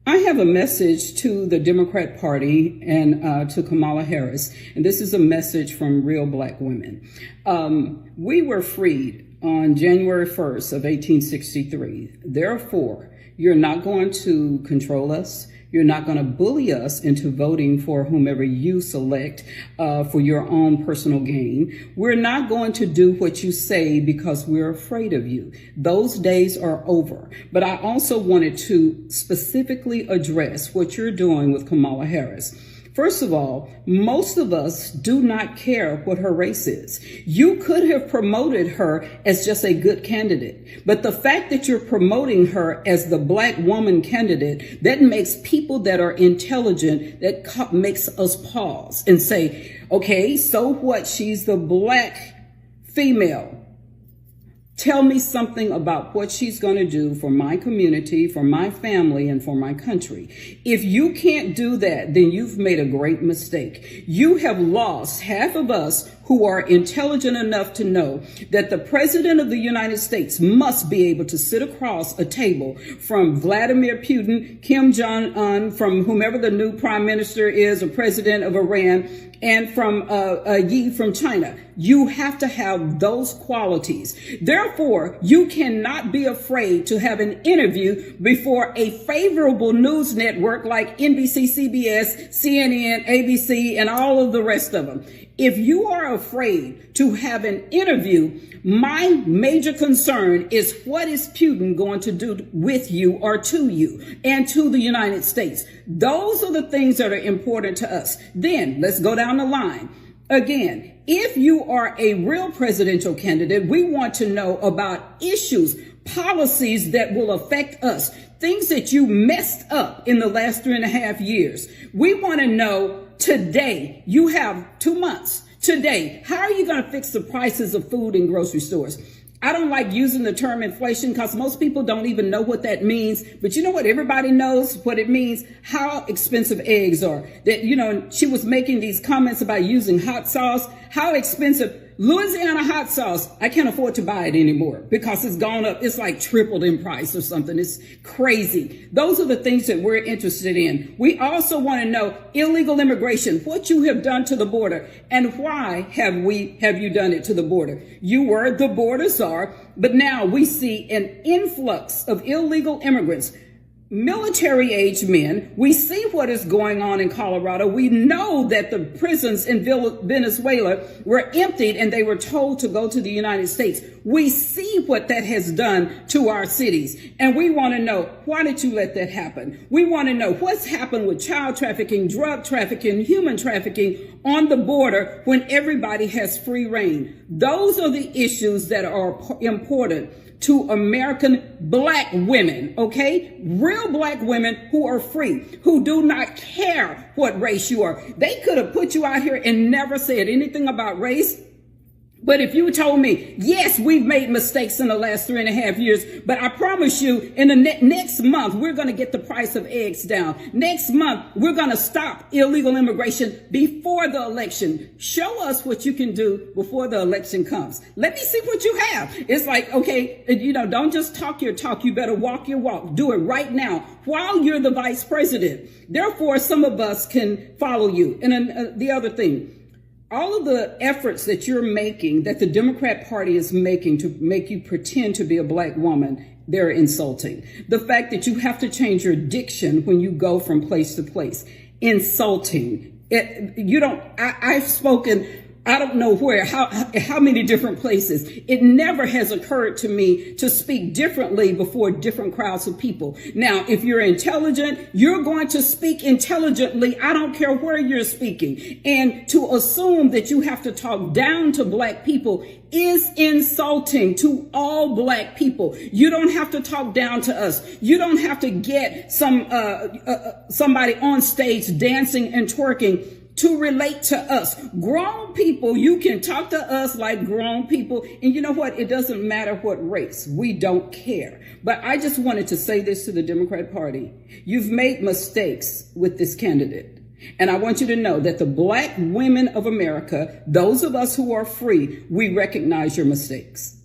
I have a message to the Democrat Party and to Kamala Harris, and this is a message from real Black women. We were freed on January 1st of 1863. Therefore, you're not going to control us. You're not going to bully us into voting for whomever you select for your own personal gain. We're not going to do what you say because we're afraid of you. Those days are over. But I also wanted to specifically address what you're doing with Kamala Harris. First of all, most of us do not care what her race is. You could have promoted her as just a good candidate, but the fact that you're promoting her as the Black woman candidate, that makes people that are intelligent, that makes us pause and say, okay, so what? She's the Black female. Tell me something about what she's going to do for my community, for my family, and for my country. If you can't do that, then you've made a great mistake. You have lost half of us who are intelligent enough to know that the President of the United States must be able to sit across a table from Vladimir Putin, Kim Jong-un, from whomever the new prime minister is or president of Iran, and from Yi from China. You have to have those qualities. Therefore, you cannot be afraid to have an interview before a favorable news network like NBC, CBS, CNN, ABC, and all of the rest of them. If you are afraid to have an interview, my major concern is what is Putin going to do with you or to you and to the United States? Those are the things that are important to us. Then let's go down the line. Again, if you are a real presidential candidate, we want to know about issues, policies that will affect us, things that you messed up in the last 3.5 years. We want to know today. You have 2 months. Today, how are you going to fix the prices of food in grocery stores? I don't like using the term inflation because most people don't even know what that means. But you know what? Everybody knows what it means, how expensive eggs are. That, you know, she was making these comments about using hot sauce, how expensive. Louisiana hot sauce, I can't afford to buy it anymore because it's gone up. It's like tripled in price or something. It's crazy. Those are the things that we're interested in. We also want to know illegal immigration, what you have done to the border, and why have you done it to the border? You were the border czar, but now we see an influx of illegal immigrants. Military-age men. We see what is going on in Colorado. We know that the prisons in Venezuela were emptied and they were told to go to the United States. We see what that has done to our cities. And we want to know, why did you let that happen? We want to know what's happened with child trafficking, drug trafficking, human trafficking on the border when everybody has free reign. Those are the issues that are important to American Black women, okay? Real Black women who are free, who do not care what race you are. They could have put you out here and never said anything about race. But if you told me, yes, we've made mistakes in the last 3.5 years, but I promise you in the next month, we're going to get the price of eggs down. Next month, we're going to stop illegal immigration before the election. Show us what you can do before the election comes. Let me see what you have. It's like, okay, you know, don't just talk your talk. You better walk your walk. Do it right now while you're the vice president. Therefore, some of us can follow you. And then the other thing, all of the efforts that you're making, that the Democrat Party is making to make you pretend to be a Black woman, they're insulting. The fact that you have to change your diction when you go from place to place, insulting. I've spoken, I don't know where, how many different places. It never has occurred to me to speak differently before different crowds of people. Now, if you're intelligent, you're going to speak intelligently. I don't care where you're speaking. And to assume that you have to talk down to Black people is insulting to all Black people. You don't have to talk down to us. You don't have to get somebody on stage dancing and twerking to relate to us. Grown people, you can talk to us like grown people. And you know what? It doesn't matter what race. We don't care. But I just wanted to say this to the Democrat Party. You've made mistakes with this candidate. And I want you to know that the Black women of America, those of us who are free, we recognize your mistakes.